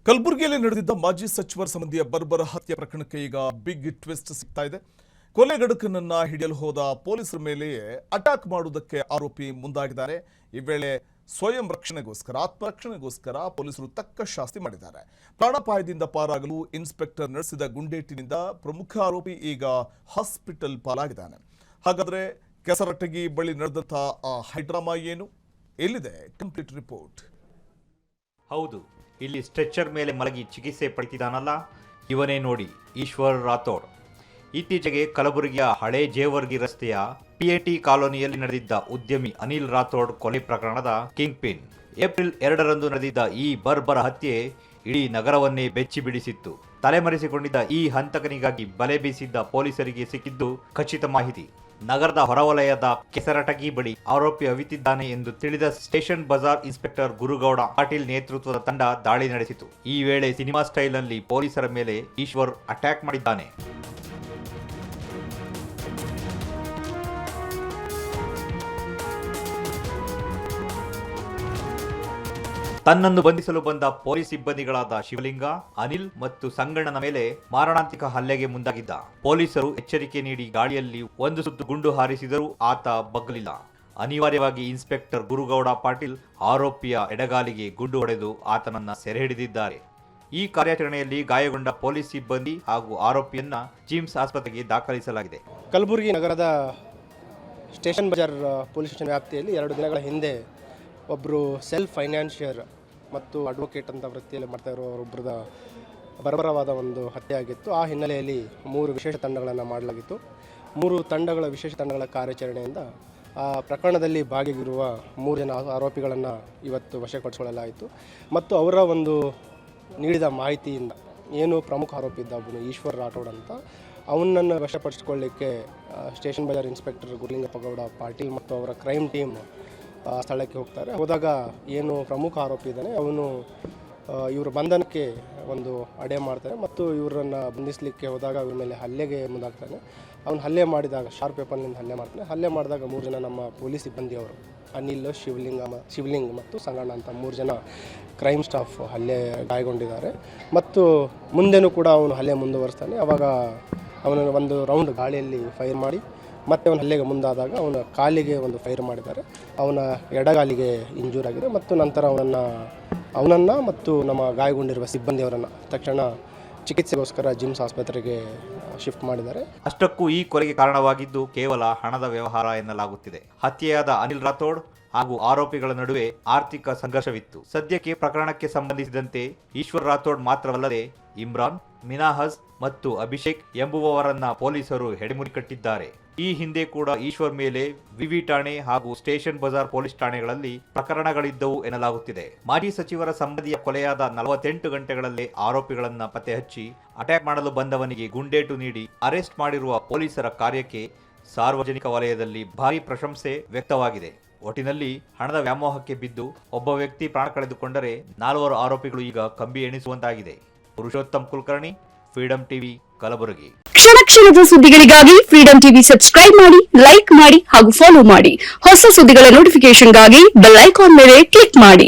ಕಲಬುರಗಿಯಲ್ಲಿ ನಡೆದಿದ್ದ ಮಾಜಿ ಸಚಿವರ ಸಂಬಂಧಿಯ ಬರ್ಬರ ಹತ್ಯೆ ಪ್ರಕರಣಕ್ಕೆ ಈಗ ಬಿಗ್ ಟ್ವಿಸ್ಟ್ ಸಿಗ್ತಾ ಇದೆ. ಕೊಲೆಗಡುಕನನ್ನ ಹಿಡಿಯಲು ಹೋದ ಪೊಲೀಸರ ಮೇಲೆಯೇ ಅಟ್ಯಾಕ್ ಮಾಡುವುದಕ್ಕೆ ಆರೋಪಿ ಮುಂದಾಗಿದ್ದಾರೆ. ಈ ವೇಳೆ ಸ್ವಯಂ ರಕ್ಷಣೆಗೋಸ್ಕರ ಆತ್ಮರಕ್ಷಣೆಗೋಸ್ಕರ ಪೊಲೀಸರು ತಕ್ಕ ಶಾಸ್ತಿ ಮಾಡಿದ್ದಾರೆ. ಪ್ರಾಣಾಪಾಯದಿಂದ ಪಾರಾಗಲು ಇನ್ಸ್ಪೆಕ್ಟರ್ ನಡೆಸಿದ ಗುಂಡೇಟಿನಿಂದ ಪ್ರಮುಖ ಆರೋಪಿ ಈಗ ಹಾಸ್ಪಿಟಲ್ ಪಾಲಾಗಿದ್ದಾನೆ. ಹಾಗಾದ್ರೆ ಕೆಸರಟಗಿ ಬಳಿ ನಡೆದಂಥ ಆ ಹೈಡ್ರಾಮಾ ಏನು? ಎಲ್ಲಿದೆ ಕಂಪ್ಲೀಟ್ ರಿಪೋರ್ಟ್? ಹೌದು, ಇಲ್ಲಿ ಸ್ಟ್ರೆಚರ್ ಮೇಲೆ ಮಲಗಿ ಚಿಕಿತ್ಸೆ ಪಡೆದಿದ್ದಾನಲ್ಲ, ಇವನೇ ನೋಡಿ ಈಶ್ವರ್ ರಾಥೋಡ್. ಇತ್ತೀಚೆಗೆ ಕಲಬುರಗಿಯ ಹಳೆ ಜೇವರ್ಗಿ ರಸ್ತೆಯ ಪಿಎಟಿ ಕಾಲೋನಿಯಲ್ಲಿ ನಡೆದಿದ್ದ ಉದ್ಯಮಿ ಅನಿಲ್ ರಾಥೋಡ್ ಕೊಲೆ ಪ್ರಕರಣದ ಕಿಂಗ್ ಪಿನ್. ಏಪ್ರಿಲ್ 2ರಂದು ನಡೆದಿದ್ದ ಈ ಬರ್ಬರ ಹತ್ಯೆ ಇಡೀ ನಗರವನ್ನೇ ಬೆಚ್ಚಿ ಬಿಡಿಸಿತ್ತು. ತಲೆಮರೆಸಿಕೊಂಡಿದ್ದ ಈ ಹಂತಕನಿಗಾಗಿ ಬಲೆ ಬೀಸಿದ್ದ ಪೊಲೀಸರಿಗೆ ಸಿಕ್ಕಿದ್ದು ಖಚಿತ ಮಾಹಿತಿ. ನಗರದ ಹೊರವಲಯದ ಕೆಸರಟಗಿ ಬಳಿ ಆರೋಪಿ ಅವಿತಿದ್ದಾನೆ ಎಂದು ತಿಳಿದ ಸ್ಟೇಷನ್ ಬಜಾರ್ ಇನ್ಸ್ಪೆಕ್ಟರ್ ಗುರುಗೌಡ ಪಾಟೀಲ್ ನೇತೃತ್ವದ ತಂಡ ದಾಳಿ ನಡೆಸಿತು. ಈ ವೇಳೆ ಸಿನಿಮಾ ಸ್ಟೈಲ್ನಲ್ಲಿ ಪೊಲೀಸರ ಮೇಲೆ ಈಶ್ವರ್ ಅಟ್ಯಾಕ್ ಮಾಡಿದ್ದಾನೆ. ತನ್ನನ್ನು ಬಂಧಿಸಲು ಬಂದ ಪೊಲೀಸ್ ಸಿಬ್ಬಂದಿಗಳಾದ ಶಿವಲಿಂಗ, ಅನಿಲ್ ಮತ್ತು ಸಂಗಣ್ಣನ ಮೇಲೆ ಮಾರಣಾಂತಿಕ ಹಲ್ಲೆಗೆ ಮುಂದಾಗಿದ್ದ. ಪೊಲೀಸರು ಎಚ್ಚರಿಕೆ ನೀಡಿ ಗಾಳಿಯಲ್ಲಿ ಒಂದು ಸುತ್ತು ಗುಂಡು ಹಾರಿಸಿದರೂ ಆತ ಬಗ್ಗಲಿಲ್ಲ. ಅನಿವಾರ್ಯವಾಗಿ ಇನ್ಸ್ಪೆಕ್ಟರ್ ಗುರುಗೌಡ ಪಾಟೀಲ್ ಆರೋಪಿಯ ಎಡಗಾಲಿಗೆ ಗುಂಡು ಹೊಡೆದು ಆತನನ್ನ ಸೆರೆ ಹಿಡಿದಿದ್ದಾರೆ. ಈ ಕಾರ್ಯಾಚರಣೆಯಲ್ಲಿ ಗಾಯಗೊಂಡ ಪೊಲೀಸ್ ಸಿಬ್ಬಂದಿ ಹಾಗೂ ಆರೋಪಿಯನ್ನ ಜಿಮ್ಸ್ ಆಸ್ಪತ್ರೆಗೆ ದಾಖಲಿಸಲಾಗಿದೆ. ಕಲಬುರಗಿ ನಗರದ ಸ್ಟೇಷನ್ ಬಜಾರ್ ಪೊಲೀಸ್ ಸ್ಟೇಷನ್ ವ್ಯಾಪ್ತಿಯಲ್ಲಿ 2 ದಿನಗಳ ಹಿಂದೆ ಒಬ್ಬರು ಸೆಲ್ಫ್ ಫೈನಾನ್ಷಿಯರ್ ಮತ್ತು ಅಡ್ವೊಕೇಟ್ ಅಂತ ವೃತ್ತಿಯಲ್ಲಿ ಮಾಡ್ತಾ ಇರೋರೊಬ್ಬರದ ಬರ್ಬರವಾದ ಒಂದು ಹತ್ಯೆ ಆಗಿತ್ತು. ಆ ಹಿನ್ನೆಲೆಯಲ್ಲಿ 3 ವಿಶೇಷ ತಂಡಗಳನ್ನು ಮಾಡಲಾಗಿತ್ತು. 3 ತಂಡಗಳ ವಿಶೇಷ ತಂಡಗಳ ಕಾರ್ಯಾಚರಣೆಯಿಂದ ಆ ಪ್ರಕರಣದಲ್ಲಿ ಭಾಗಿಯಾಗಿರುವ 3 ಜನ ಆರೋಪಿಗಳನ್ನು ಇವತ್ತು ವಶಪಡಿಸಿಕೊಳ್ಳಲಾಯಿತು. ಮತ್ತು ಅವರ ಒಂದು ನೀಡಿದ ಮಾಹಿತಿಯಿಂದ ಏನು ಪ್ರಮುಖ ಆರೋಪಿ ಇದ್ದ ಒಬ್ಬನು ಈಶ್ವರ್ ರಾಠೋಡ್ ಅಂತ, ಅವನನ್ನು ವಶಪಡಿಸಿಕೊಳ್ಳಿಕ್ಕೆ ಸ್ಟೇಷನ್ ಬಜಾರ್ ಇನ್ಸ್ಪೆಕ್ಟರ್ ಗುರುಲಿಂಗಪ್ಪಗೌಡ ಪಾಟೀಲ್ ಮತ್ತು ಅವರ ಕ್ರೈಮ್ ಟೀಮ್ ಸ್ಥಳಕ್ಕೆ ಹೋಗ್ತಾರೆ. ಹೋದಾಗ ಏನು ಪ್ರಮುಖ ಆರೋಪಿ ಇದ್ದಾನೆ ಅವನು ಇವರ ಬಂಧನಕ್ಕೆ ಒಂದು ಅಡೆ ಮಾಡ್ತಾರೆ ಮತ್ತು ಇವರನ್ನು ಬಂಧಿಸಲಿಕ್ಕೆ ಹೋದಾಗ ಇವ್ರ ಮೇಲೆ ಹಲ್ಲೆಗೆ ಮುಂದಾಗ್ತಾನೆ. ಅವನು ಹಲ್ಲೆ ಮಾಡಿದಾಗ ಶಾರ್ಪ್ ವೆಪನ್ನಿಂದ ಹಲ್ಲೆ ಮಾಡ್ತಾನೆ. ಹಲ್ಲೆ ಮಾಡಿದಾಗ 3 ಜನ ನಮ್ಮ ಪೊಲೀಸ್ ಸಿಬ್ಬಂದಿಯವರು ಅನಿಲ್, ಶಿವಲಿಂಗ್ ಮತ್ತು ಸಂಗಣ್ಣ ಅಂತ 3 ಜನ ಕ್ರೈಮ್ ಸ್ಟಾಫ್ ಹಲ್ಲೆ ಗಾಯಗೊಂಡಿದ್ದಾರೆ. ಮತ್ತು ಮುಂದೆನೂ ಕೂಡ ಅವನು ಹಲ್ಲೆ ಮುಂದುವರಿಸ್ತಾನೆ. ಆವಾಗ ಅವನು ಒಂದು ರೌಂಡ್ ಗಾಳಿಯಲ್ಲಿ ಫೈರ್ ಮಾಡಿ ಮತ್ತೆ ಅವನ ಹಲ್ಲೆಗೆ ಮುಂದಾದಾಗ ಅವನ ಕಾಲಿಗೆ ಒಂದು ಫೈರ್ ಮಾಡಿದ್ದಾರೆ. ಅವನ ಎಡಗಾಲಿಗೆ ಇಂಜೂರ್ ಆಗಿದೆ ಮತ್ತು ನಂತರ ಅವನನ್ನು ಮತ್ತು ನಮ್ಮ ಗಾಯಗೊಂಡಿರುವ ಸಿಬ್ಬಂದಿಯವರನ್ನು ತಕ್ಷಣ ಚಿಕಿತ್ಸೆಗೋಸ್ಕರ ಜಿಮ್ಸ್ ಆಸ್ಪತ್ರೆಗೆ ಶಿಫ್ಟ್ ಮಾಡಿದ್ದಾರೆ. ಅಷ್ಟಕ್ಕೂ ಈ ಕೊಲೆಗೆ ಕಾರಣವಾಗಿದ್ದು ಕೇವಲ ಹಣದ ವ್ಯವಹಾರ ಎನ್ನಲಾಗುತ್ತಿದೆ. ಹತ್ಯೆಯಾದ ಅನಿಲ್ ರಾಥೋಡ್ ಹಾಗೂ ಆರೋಪಿಗಳ ನಡುವೆ ಆರ್ಥಿಕ ಸಂಘರ್ಷವಿತ್ತು. ಸದ್ಯಕ್ಕೆ ಪ್ರಕರಣಕ್ಕೆ ಸಂಬಂಧಿಸಿದಂತೆ ಈಶ್ವರ್ ರಾಥೋಡ್ ಮಾತ್ರವಲ್ಲದೆ ಇಮ್ರಾನ್, ಮಿನಾಹಜ್ ಮತ್ತು ಅಭಿಷೇಕ್ ಎಂಬುವವರನ್ನ ಪೊಲೀಸರು ಹೆಡೆಮುರಿ ಕಟ್ಟಿದ್ದಾರೆ. ಈ ಹಿಂದೆ ಕೂಡ ಈಶ್ವರ್ ಮೇಲೆ ವಿವಿ ಠಾಣೆ ಹಾಗೂ ಸ್ಟೇಷನ್ ಬಜಾರ್ ಪೊಲೀಸ್ ಠಾಣೆಗಳಲ್ಲಿ ಪ್ರಕರಣಗಳಿದ್ದವು ಎನ್ನಲಾಗುತ್ತಿದೆ. ಮಾಜಿ ಸಚಿವರ ಸಂಬಂಧಿಯ ಕೊಲೆಯಾದ 48 ಗಂಟೆಗಳಲ್ಲೇ ಆರೋಪಿಗಳನ್ನ ಪತ್ತೆ ಹಚ್ಚಿ ಅಟ್ಯಾಕ್ ಮಾಡಲು ಬಂದವನಿಗೆ ಗುಂಡೇಟು ನೀಡಿ ಅರೆಸ್ಟ್ ಮಾಡಿರುವ ಪೊಲೀಸರ ಕಾರ್ಯಕ್ಕೆ ಸಾರ್ವಜನಿಕ ವಲಯದಲ್ಲಿ ಭಾರೀ ಪ್ರಶಂಸೆ ವ್ಯಕ್ತವಾಗಿದೆ. ಒಟ್ಟಿನಲ್ಲಿ ಹಣದ ವ್ಯಾಮೋಹಕ್ಕೆ ಬಿದ್ದು ಒಬ್ಬ ವ್ಯಕ್ತಿ ಪ್ರಾಣ ಕಳೆದುಕೊಂಡರೆ 4 ಆರೋಪಿಗಳು ಈಗ ಕಂಬಿ ಎಣಿಸುವಂತಾಗಿದೆ. Purushottam Kulkarni, Freedom TV, Kalaburagi. ಕ್ಷಣದ ಸುದ್ದಿಗಳಿಗಾಗಿ ಫ್ರೀಡಂ ಟಿವಿ ಸಬ್ಸ್ಕ್ರೈಬ್ ಮಾಡಿ, ಲೈಕ್ ಮಾಡಿ ಹಾಗೂ ಫಾಲೋ ಮಾಡಿ. ಹೊಸ ಸುದ್ದಿಗಳ ನೋಟಿಫಿಕೇಶನ್ಗಾಗಿ ಬೆಲ್ ಐಕಾನ್ ಮೇಲೆ ಕ್ಲಿಕ್ ಮಾಡಿ.